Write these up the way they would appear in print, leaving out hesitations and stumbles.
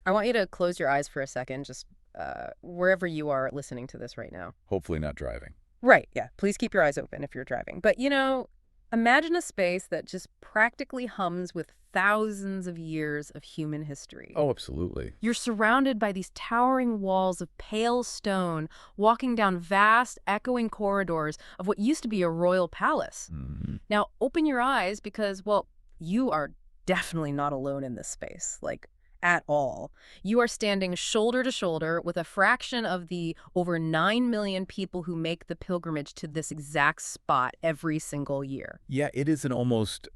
I want you to close your eyes for a second, just wherever you are listening to this right now. Hopefully not driving. Right, yeah. Please keep your eyes open if you're driving. But, imagine a space that just practically hums with thousands of years of human history. Oh, absolutely. You're surrounded by these towering walls of pale stone, walking down vast, echoing corridors of what used to be a royal palace. Hmm. Now, open your eyes because, well, you are definitely not alone in this space, like, at all. You are standing shoulder to shoulder with a fraction of the over 9 million people who make the pilgrimage to this exact spot every single year. Yeah, it is an almost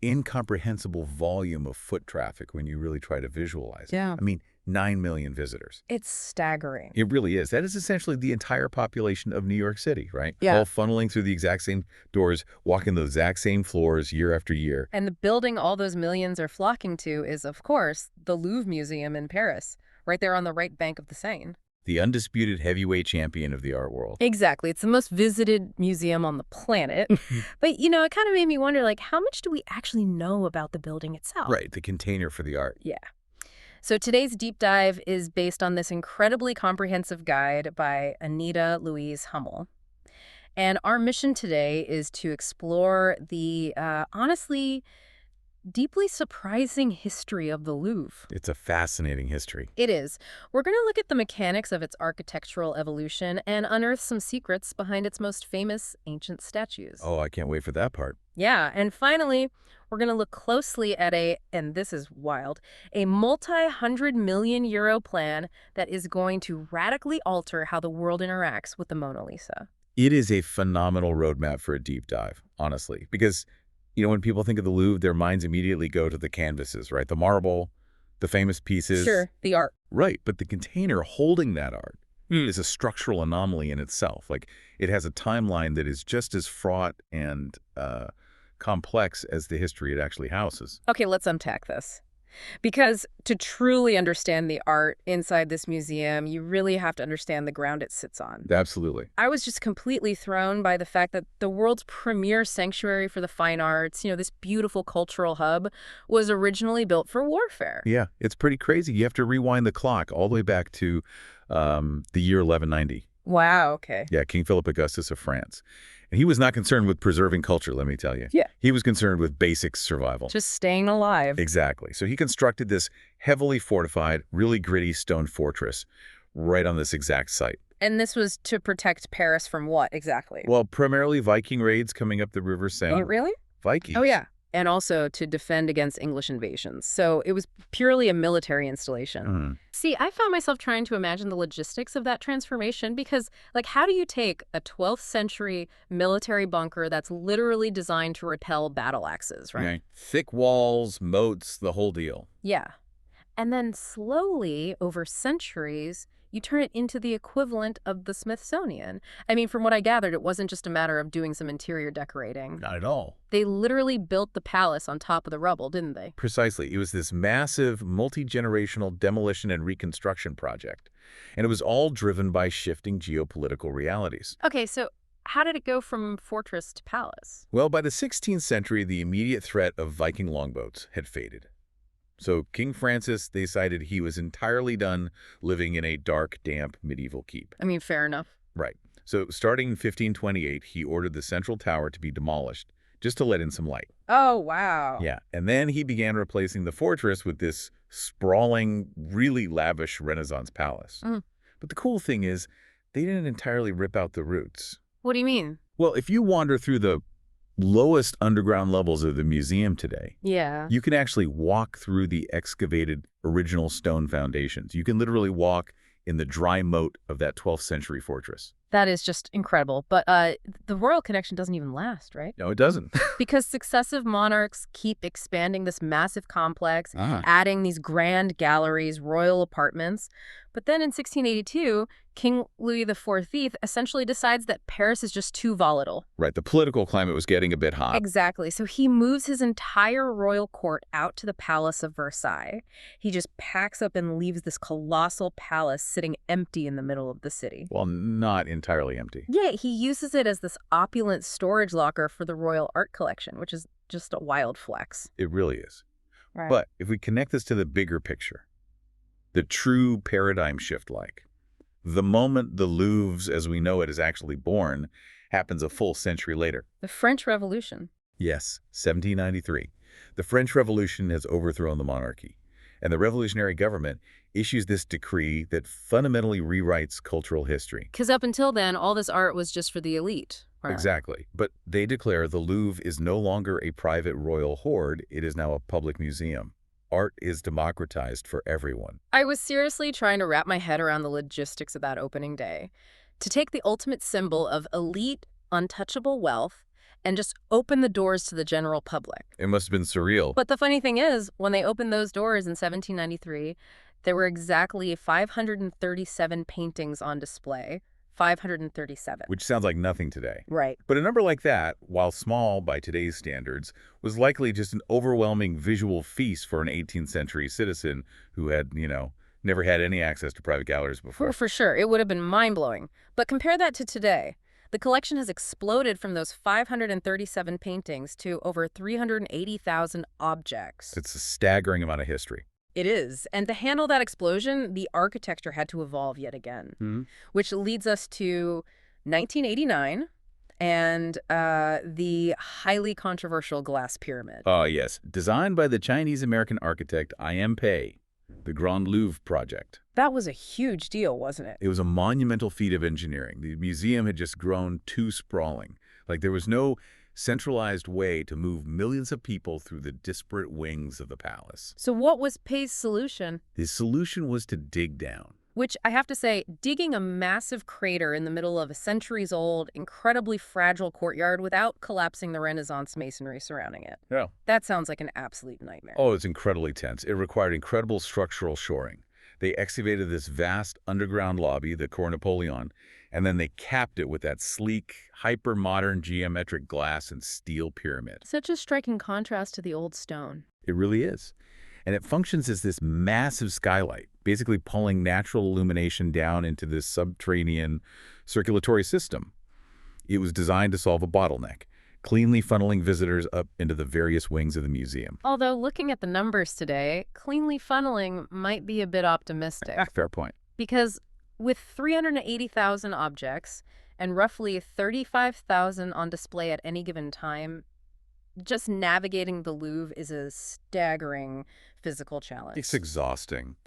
incomprehensible volume of foot traffic when you really try to visualize it. Yeah. I mean, 9 million visitors. It's staggering. It really is. That is essentially the entire population of New York City, right? Yeah. All funneling through the exact same doors, walking the exact same floors year after year. And the building all those millions are flocking to is, of course, the Louvre Museum in Paris, right there on the right bank of the Seine. The undisputed heavyweight champion of the art world. Exactly. It's the most visited museum on the planet. But, it kind of made me wonder, how much do we actually know about the building itself? Right, the container for the art. Yeah. So today's deep dive is based on this incredibly comprehensive guide by Anita Louise Hummel. And our mission today is to explore the, honestly, deeply surprising history of the Louvre. It's a fascinating history. It is. We're going to look at the mechanics of its architectural evolution and unearth some secrets behind its most famous ancient statues. Oh, I can't wait for that part. Yeah, and finally, we're going to look closely at and this is wild, a multi-100 million euro plan that is going to radically alter how the world interacts with the Mona Lisa. It is a phenomenal roadmap for a deep dive, honestly, because when people think of the Louvre, their minds immediately go to the canvases, right? The marble, the famous pieces. Sure, the art. Right, but the container holding that art is a structural anomaly in itself. Like, it has a timeline that is just as fraught and complex as the history it actually houses. Okay, let's unpack this. Because to truly understand the art inside this museum, you really have to understand the ground it sits on. Absolutely. I was just completely thrown by the fact that the world's premier sanctuary for the fine arts, this beautiful cultural hub, was originally built for warfare. Yeah, it's pretty crazy. You have to rewind the clock all the way back to the year 1190. Wow, okay. Yeah, King Philip Augustus of France. And he was not concerned with preserving culture, let me tell you. Yeah. He was concerned with basic survival. Just staying alive. Exactly. So he constructed this heavily fortified, really gritty stone fortress right on this exact site. And this was to protect Paris from what exactly? Well, primarily Viking raids coming up the River Seine. Oh, really? Vikings. Oh, yeah. And also to defend against English invasions. So it was purely a military installation. Mm. See, I found myself trying to imagine the logistics of that transformation because, how do you take a 12th century military bunker that's literally designed to repel battle axes, right? Right. Thick walls, moats, the whole deal. Yeah. And then slowly, over centuries, you turn it into the equivalent of the Smithsonian. I mean, from what I gathered, it wasn't just a matter of doing some interior decorating. Not at all. They literally built the palace on top of the rubble, didn't they? Precisely. It was this massive, multi-generational demolition and reconstruction project. And it was all driven by shifting geopolitical realities. Okay, so how did it go from fortress to palace? Well, by the 16th century, the immediate threat of Viking longboats had faded. So King Francis decided he was entirely done living in a dark, damp medieval keep. I mean, fair enough. Right. So starting in 1528, he ordered the central tower to be demolished just to let in some light. Oh, wow. Yeah. And then he began replacing the fortress with this sprawling, really lavish Renaissance palace. Mm. But the cool thing is, they didn't entirely rip out the roots. What do you mean? Well, if you wander through the lowest underground levels of the museum today, Yeah. you can actually walk through the excavated original stone foundations. You can literally walk in the dry moat of that 12th century fortress. That is just incredible. But the royal connection doesn't even last, right? No, it doesn't. Because successive monarchs keep expanding this massive complex, adding these grand galleries, royal apartments. But then in 1682, King Louis XIV essentially decides that Paris is just too volatile. Right, the political climate was getting a bit hot. Exactly. So he moves his entire royal court out to the Palace of Versailles. He just packs up and leaves this colossal palace sitting empty in the middle of the city. Well, not entirely empty. Yeah, he uses it as this opulent storage locker for the royal art collection, which is just a wild flex. It really is. Right. But if we connect this to the bigger picture, The true paradigm shift like. The moment the Louvre, as we know it, is actually born, happens a full century later. The French Revolution. Yes, 1793. The French Revolution has overthrown the monarchy, and the revolutionary government issues this decree that fundamentally rewrites cultural history. Because up until then, all this art was just for the elite. Right. Exactly. But they declare the Louvre is no longer a private royal hoard, it is now a public museum. Art is democratized for everyone. I was seriously trying to wrap my head around the logistics of that opening day. To take the ultimate symbol of elite, untouchable wealth and just open the doors to the general public. It must have been surreal. But the funny thing is, when they opened those doors in 1793, there were exactly 537 paintings on display. 537. Which sounds like nothing today. Right. But a number like that, while small by today's standards, was likely just an overwhelming visual feast for an 18th century citizen who had, never had any access to private galleries before. For sure. It would have been mind-blowing. But compare that to today. The collection has exploded from those 537 paintings to over 380,000 objects. It's a staggering amount of history. It is. And to handle that explosion, the architecture had to evolve yet again, which leads us to 1989 and the highly controversial glass pyramid. Oh, yes. Designed by the Chinese-American architect I.M. Pei, the Grand Louvre project. That was a huge deal, wasn't it? It was a monumental feat of engineering. The museum had just grown too sprawling. Like there was no centralized way to move millions of people through the disparate wings of the palace. So what was Pei's solution? His solution was to dig down. Which, I have to say, digging a massive crater in the middle of a centuries-old, incredibly fragile courtyard without collapsing the Renaissance masonry surrounding it. Yeah. That sounds like an absolute nightmare. Oh, it's incredibly tense. It required incredible structural shoring. They excavated this vast underground lobby, the Cour Napoleon, and then they capped it with that sleek, hyper-modern geometric glass and steel pyramid. Such a striking contrast to the old stone. It really is. And it functions as this massive skylight, basically pulling natural illumination down into this subterranean circulatory system. It was designed to solve a bottleneck, cleanly funneling visitors up into the various wings of the museum. Although, looking at the numbers today, cleanly funneling might be a bit optimistic. Fair point. Because with 380,000 objects and roughly 35,000 on display at any given time, just navigating the Louvre is a staggering physical challenge. It's exhausting.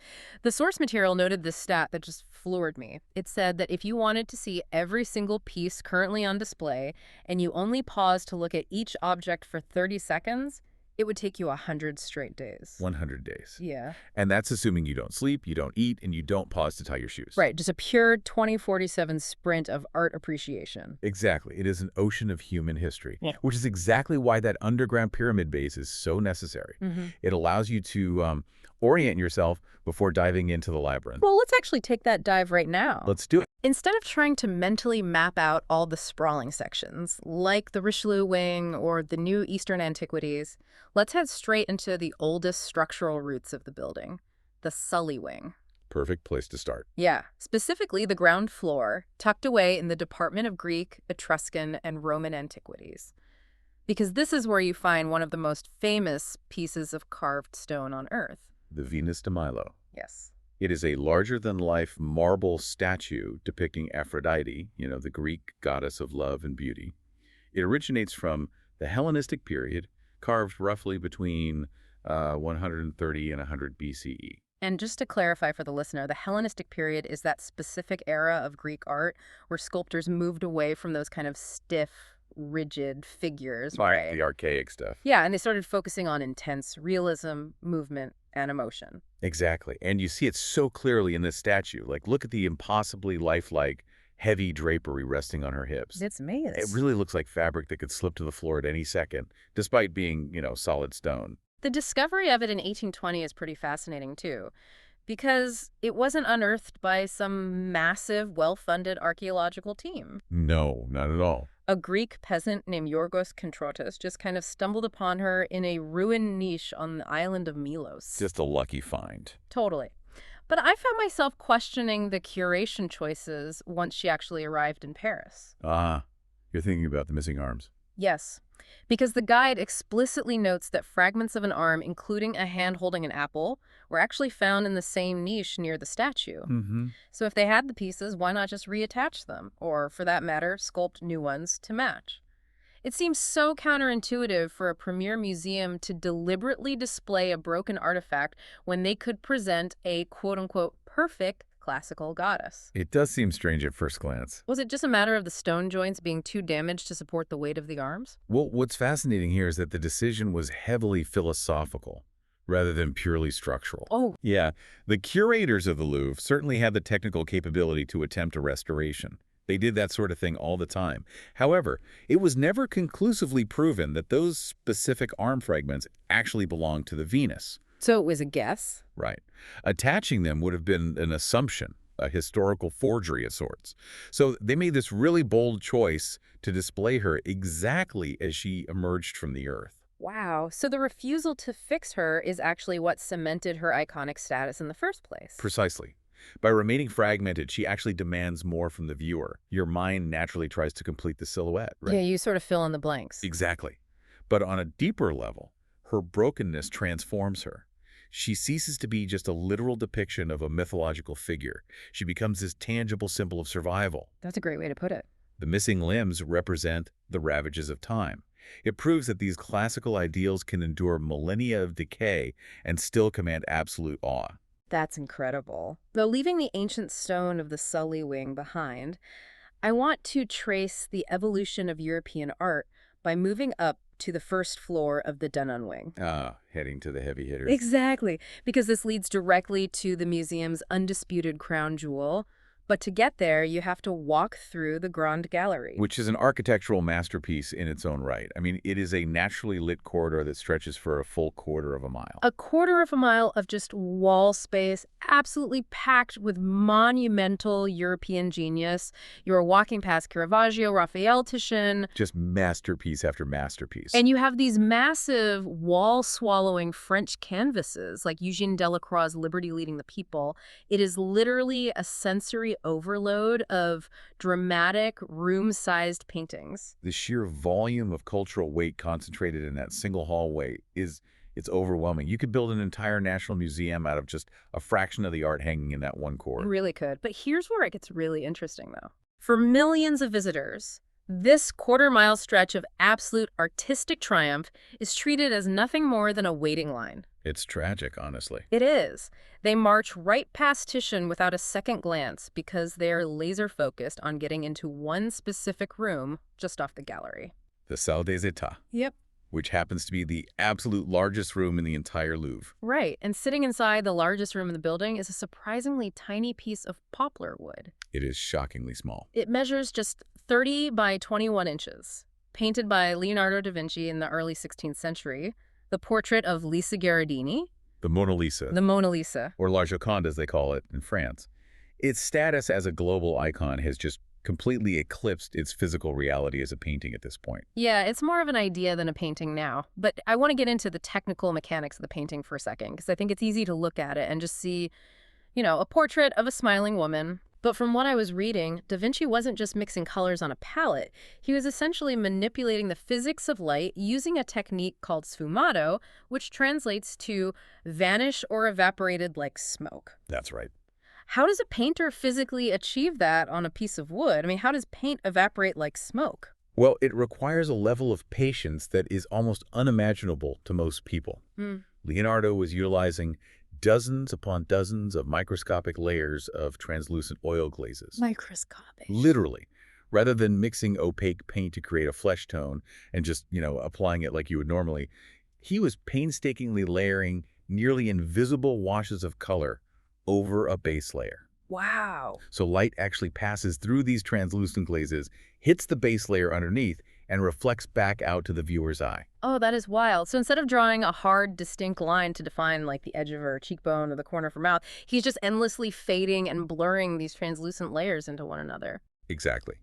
The source material noted this stat that just floored me. It said that if you wanted to see every single piece currently on display and you only paused to look at each object for 30 seconds, it would take you 100 straight days. 100 days. Yeah. And that's assuming you don't sleep, you don't eat, and you don't pause to tie your shoes. Right, just a pure 2047 sprint of art appreciation. Exactly. It is an ocean of human history, which is exactly why that underground pyramid base is so necessary. It allows you to orient yourself before diving into the labyrinth. Well, let's actually take that dive right now. Let's do it. Instead of trying to mentally map out all the sprawling sections, like the Richelieu wing or the new Eastern antiquities, let's head straight into the oldest structural roots of the building, the Sully wing. Perfect place to start. Yeah, specifically the ground floor, tucked away in the Department of Greek, Etruscan, and Roman antiquities. Because this is where you find one of the most famous pieces of carved stone on Earth. The Venus de Milo. Yes. It is a larger-than-life marble statue depicting Aphrodite, the Greek goddess of love and beauty. It originates from the Hellenistic period, carved roughly between 130 and 100 BCE. And just to clarify for the listener, the Hellenistic period is that specific era of Greek art where sculptors moved away from those kind of stiff, rigid figures. Right, the archaic stuff. Yeah, and they started focusing on intense realism, movement, and emotion. Exactly. And you see it so clearly in this statue. Like, look at the impossibly lifelike, heavy drapery resting on her hips. It's amazing. It really looks like fabric that could slip to the floor at any second, despite being, solid stone. The discovery of it in 1820 is pretty fascinating, too, because it wasn't unearthed by some massive, well-funded archaeological team. No, not at all. A Greek peasant named Yorgos Kontratas just kind of stumbled upon her in a ruined niche on the island of Milos. Just a lucky find. Totally. But I found myself questioning the curation choices once she actually arrived in Paris. Ah, you're thinking about the missing arms. Yes, because the guide explicitly notes that fragments of an arm, including a hand holding an apple, were actually found in the same niche near the statue. Hmm. So if they had the pieces, why not just reattach them? Or, for that matter, sculpt new ones to match? It seems so counterintuitive for a premier museum to deliberately display a broken artifact when they could present a quote-unquote perfect classical goddess. It does seem strange at first glance. Was it just a matter of the stone joints being too damaged to support the weight of the arms? Well, what's fascinating here is that the decision was heavily philosophical rather than purely structural. Oh, Yeah, the curators of the Louvre certainly had the technical capability to attempt a restoration. They did that sort of thing all the time. However, it was never conclusively proven that those specific arm fragments actually belonged to the Venus. so it was a guess? Right. Attaching them would have been an assumption, a historical forgery of sorts. So they made this really bold choice to display her exactly as she emerged from the earth. Wow, so the refusal to fix her is actually what cemented her iconic status in the first place. Precisely. By remaining fragmented, she actually demands more from the viewer. Your mind naturally tries to complete the silhouette, Yeah, right? you sort of fill in the blanks. Exactly. But on a deeper level, her brokenness transforms her. She ceases to be just a literal depiction of a mythological figure. She becomes this tangible symbol of survival. That's a great way to put it. The missing limbs represent the ravages of time. It proves that these classical ideals can endure millennia of decay and still command absolute awe. That's incredible. Though leaving the ancient stone of the Sully wing behind, I want to trace the evolution of European art by moving up to the first floor of the Denon wing. Ah, heading to the heavy hitters. Exactly, because this leads directly to the museum's undisputed crown jewel. But to get there, you have to walk through the Grand Gallery. Which is an architectural masterpiece in its own right. I mean, it is a naturally lit corridor that stretches for a full quarter of a mile. A quarter of a mile of just wall space, absolutely packed with monumental European genius. You're walking past Caravaggio, Raphael, Titian, Just masterpiece after masterpiece. and you have these massive wall-swallowing French canvases, like Eugene Delacroix's Liberty Leading the People. It is literally a sensory overload of dramatic, room-sized paintings. The sheer volume of cultural weight concentrated in that single hallway it's overwhelming. You could build an entire national museum out of just a fraction of the art hanging in that one You corridor. really could. But here's where it gets really interesting, though. For millions of visitors, this quarter-mile stretch of absolute artistic triumph is treated as nothing more than a waiting line. It's tragic, honestly. It is. They march right past Titian without a second glance because they're laser-focused on getting into one specific room just off the gallery. The Salle des Etats, Yep. which happens to be the absolute largest room in the entire Louvre. Right, and sitting inside the largest room in the building is a surprisingly tiny piece of poplar wood. It is shockingly small. It measures just 30 by 21 inches. Painted by Leonardo da Vinci in the early 16th century, the portrait of Lisa Gherardini, The Mona Lisa, the Mona Lisa. or La Joconde as they call it in France. Its status as a global icon has just completely eclipsed its physical reality as a painting at this point. Yeah, it's more of an idea than a painting now. But I want to get into the technical mechanics of the painting for a second, because I think it's easy to look at it and just see, a portrait of a smiling woman. But from what I was reading, Da Vinci wasn't just mixing colors on a palette. He was essentially manipulating the physics of light using a technique called sfumato, which translates to vanish or evaporated like smoke. That's right. How does a painter physically achieve that on a piece of wood? I mean, how does paint evaporate like smoke? Well, it requires a level of patience that is almost unimaginable to most people. Hmm. Leonardo was utilizing dozens upon dozens of microscopic layers of translucent oil glazes. Microscopic. Literally. Rather than mixing opaque paint to create a flesh tone and just, applying it like you would normally, he was painstakingly layering nearly invisible washes of color over a base layer. Wow. So light actually passes through these translucent glazes, hits the base layer underneath, and reflects back out to the viewer's eye. Oh, that is wild. So instead of drawing a hard, distinct line to define like the edge of her cheekbone or the corner of her mouth, he's just endlessly fading and blurring these translucent layers into one another. Exactly.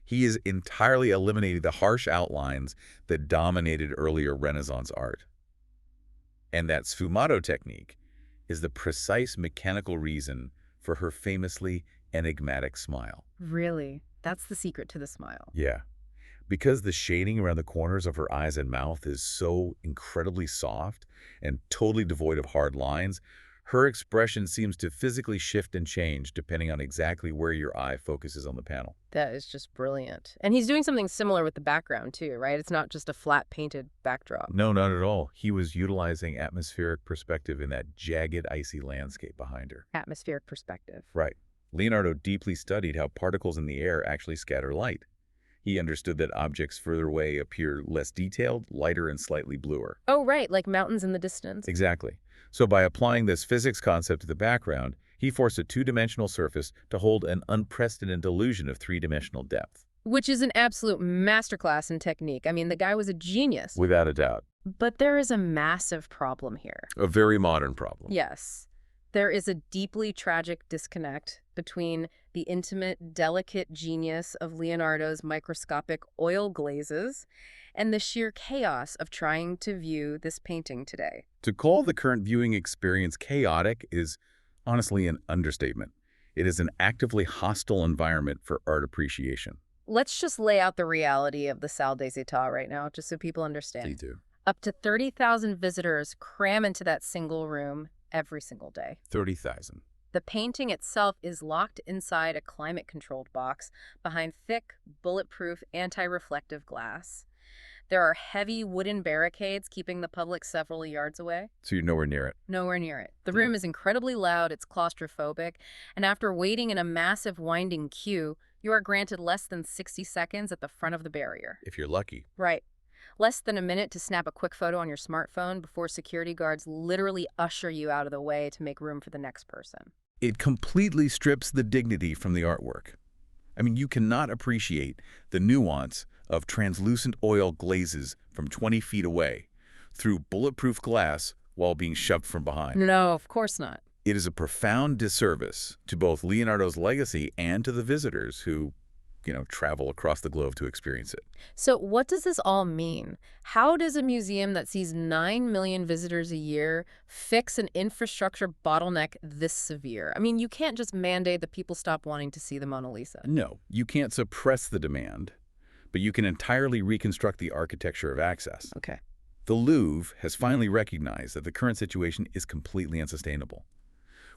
He is entirely eliminating the harsh outlines that dominated earlier Renaissance art. And that sfumato technique is the precise mechanical reason for her famously enigmatic smile. Really? That's the secret to the smile. Yeah. Because the shading around the corners of her eyes and mouth is so incredibly soft and totally devoid of hard lines, her expression seems to physically shift and change depending on exactly where your eye focuses on the panel. That is just brilliant. And he's doing something similar with the background, too, right? It's not just a flat painted backdrop. No, not at all. He was utilizing atmospheric perspective in that jagged, icy landscape behind her. Atmospheric perspective. Right. Leonardo deeply studied how particles in the air actually scatter light. He understood that objects further away appear less detailed, lighter, and slightly bluer. Oh, right, like mountains in the distance. Exactly. So by applying this physics concept to the background, he forced a two-dimensional surface to hold an unprecedented illusion of three-dimensional depth. Which is an absolute masterclass in technique. I mean, the guy was a genius. Without a doubt. But there is a massive problem here. A very modern problem. Yes. There is a deeply tragic disconnect between the intimate, delicate genius of Leonardo's microscopic oil glazes and the sheer chaos of trying to view this painting today. To call the current viewing experience chaotic is honestly an understatement. It is an actively hostile environment for art appreciation. Let's just lay out the reality of the Salle des Etats right now, just so people understand. They do. Up to 30,000 visitors cram into that single room every single day. 30,000. The painting itself is locked inside a climate-controlled box behind thick, bulletproof, anti-reflective glass. There are heavy wooden barricades keeping the public several yards away. So you're nowhere near it. Nowhere near it. The room is incredibly loud, it's claustrophobic, and after waiting in a massive winding queue, you are granted less than 60 seconds at the front of the barrier. If you're lucky. Right. Less than a minute to snap a quick photo on your smartphone before security guards literally usher you out of the way to make room for the next person. It completely strips the dignity from the artwork. I mean, you cannot appreciate the nuance of translucent oil glazes from 20 feet away through bulletproof glass while being shoved from behind. No, of course not. It is a profound disservice to both Leonardo's legacy and to the visitors who, travel across the globe to experience it. So what does this all mean? How does a museum that sees 9 million visitors a year fix an infrastructure bottleneck this severe? I mean, you can't just mandate that people stop wanting to see the Mona Lisa. No, you can't suppress the demand, but you can entirely reconstruct the architecture of access. Okay. The Louvre has finally recognized that the current situation is completely unsustainable,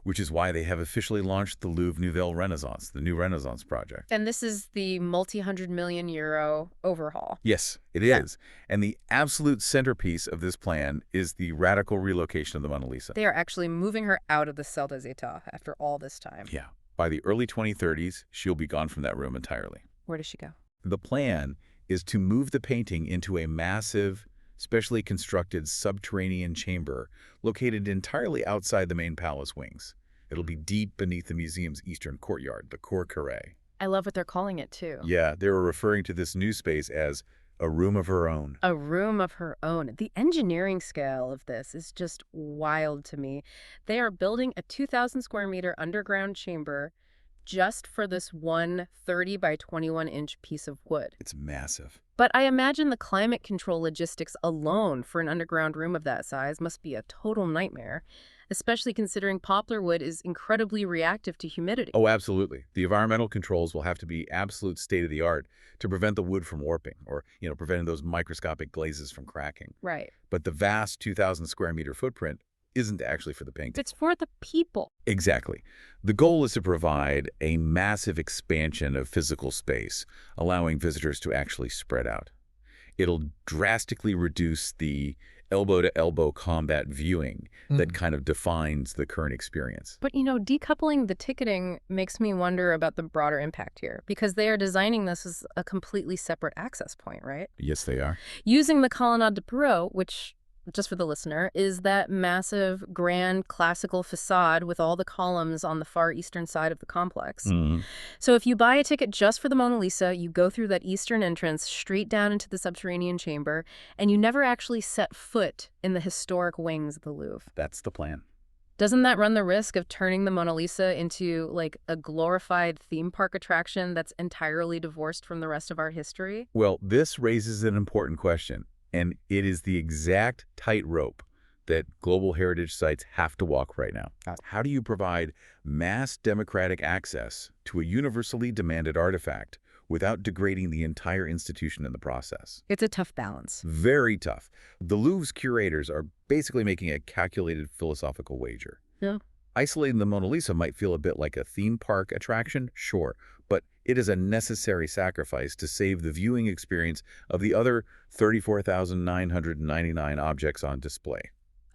which is why they have officially launched the Louvre Nouvelle Renaissance, the New Renaissance project. And this is the multi-hundred-million-euro overhaul. Yes, it is. And the absolute centerpiece of this plan is the radical relocation of the Mona Lisa. They are actually moving her out of the Salle des Etats after all this time. Yeah. By the early 2030s, she'll be gone from that room entirely. Where does she go? The plan is to move the painting into a massive, specially constructed subterranean chamber located entirely outside the main palace wings. It'll be deep beneath the museum's eastern courtyard, the Cour Carrée. I love what they're calling it, too. Yeah, they were referring to this new space as a room of her own. A room of her own. The engineering scale of this is just wild to me. They are building a 2,000 square meter underground chamber just for this one 30 by 21 inch piece of wood. It's massive. But I imagine the climate control logistics alone for an underground room of that size must be a total nightmare, especially considering poplar wood is incredibly reactive to humidity. Oh, absolutely. The environmental controls will have to be absolute state-of-the-art to prevent the wood from warping or, preventing those microscopic glazes from cracking. Right. But the vast 2,000 square meter footprint isn't actually for the painting. It's for the people. Exactly. The goal is to provide a massive expansion of physical space, allowing visitors to actually spread out. It'll drastically reduce the elbow-to-elbow combat viewing that kind of defines the current experience. But, decoupling the ticketing makes me wonder about the broader impact here, because they are designing this as a completely separate access point, right? Yes, they are. Using the Colonnade de Perrault, which, just for the listener, is that massive, grand, classical facade with all the columns on the far eastern side of the complex. So if you buy a ticket just for the Mona Lisa, you go through that eastern entrance straight down into the subterranean chamber, and you never actually set foot in the historic wings of the Louvre. That's the plan. Doesn't that run the risk of turning the Mona Lisa into, like, a glorified theme park attraction that's entirely divorced from the rest of art history? Well, this raises an important question. And it is the exact tightrope that global heritage sites have to walk right now. How do you provide mass democratic access to a universally demanded artifact without degrading the entire institution in the process. It's a tough balance. Very tough. The Louvre's curators are basically making a calculated philosophical wager. Yeah. Isolating the Mona Lisa might feel a bit like a theme park attraction, sure, but it is a necessary sacrifice to save the viewing experience of the other 34,999 objects on display.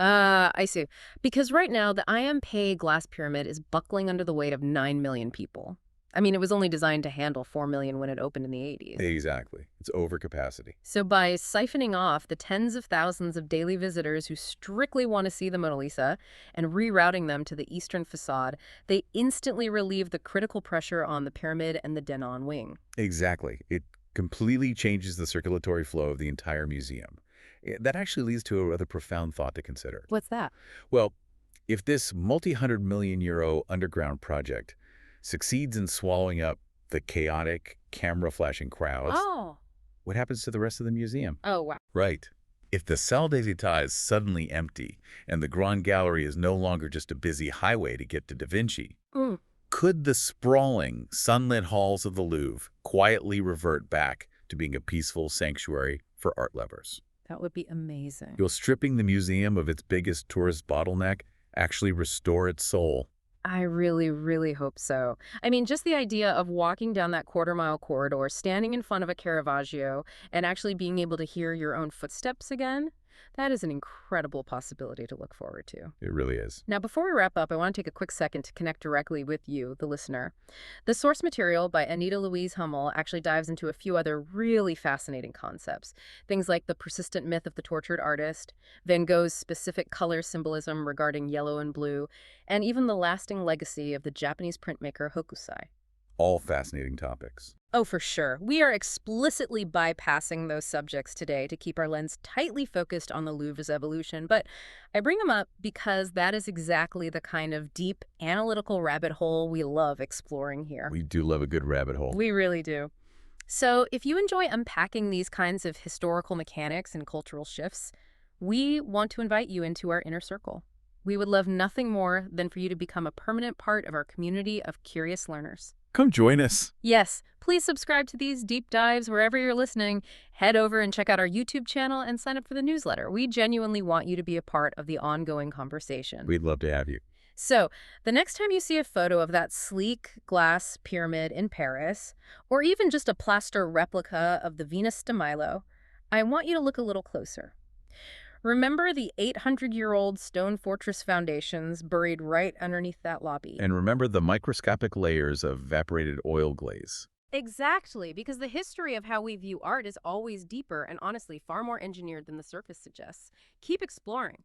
I see. Because right now, the Pompeii glass pyramid is buckling under the weight of 9 million people. I mean, it was only designed to handle 4 million when it opened in the 80s. Exactly. It's overcapacity. So by siphoning off the tens of thousands of daily visitors who strictly want to see the Mona Lisa and rerouting them to the eastern facade, they instantly relieve the critical pressure on the pyramid and the Denon wing. Exactly. It completely changes the circulatory flow of the entire museum. That actually leads to a rather profound thought to consider. What's that? Well, if this multi-hundred million euro underground project succeeds in swallowing up the chaotic, camera-flashing crowds, Oh. what happens to the rest of the museum? Oh, wow. Right. If the Salle des États is suddenly empty and the Grand Gallery is no longer just a busy highway to get to Da Vinci, Mm. could the sprawling, sunlit halls of the Louvre quietly revert back to being a peaceful sanctuary for art lovers? That would be amazing. Will stripping the museum of its biggest tourist bottleneck actually restore its soul? I really, really hope so. I mean, just the idea of walking down that quarter-mile corridor, standing in front of a Caravaggio, and actually being able to hear your own footsteps again, that is an incredible possibility to look forward to. It really is. Now, before we wrap up, I want to take a quick second to connect directly with you, the listener. The source material by Anita Louise Hummel actually dives into a few other really fascinating concepts. Things like the persistent myth of the tortured artist, Van Gogh's specific color symbolism regarding yellow and blue, and even the lasting legacy of the Japanese printmaker Hokusai. All fascinating topics. Oh, for sure. We are explicitly bypassing those subjects today to keep our lens tightly focused on the Louvre's evolution, but I bring them up because that is exactly the kind of deep, analytical rabbit hole we love exploring here. We do love a good rabbit hole. We really do. So if you enjoy unpacking these kinds of historical mechanics and cultural shifts, we want to invite you into our inner circle. We would love nothing more than for you to become a permanent part of our community of curious learners. Come join us. Yes, please subscribe to these deep dives wherever you're listening. Head over and check out our YouTube channel and sign up for the newsletter. We genuinely want you to be a part of the ongoing conversation. We'd love to have you. So, the next time you see a photo of that sleek glass pyramid in Paris, or even just a plaster replica of the Venus de Milo, I want you to look a little closer. Remember the 800-year-old stone fortress foundations buried right underneath that lobby? And remember the microscopic layers of evaporated oil glaze. Exactly, because the history of how we view art is always deeper and honestly far more engineered than the surface suggests. Keep exploring.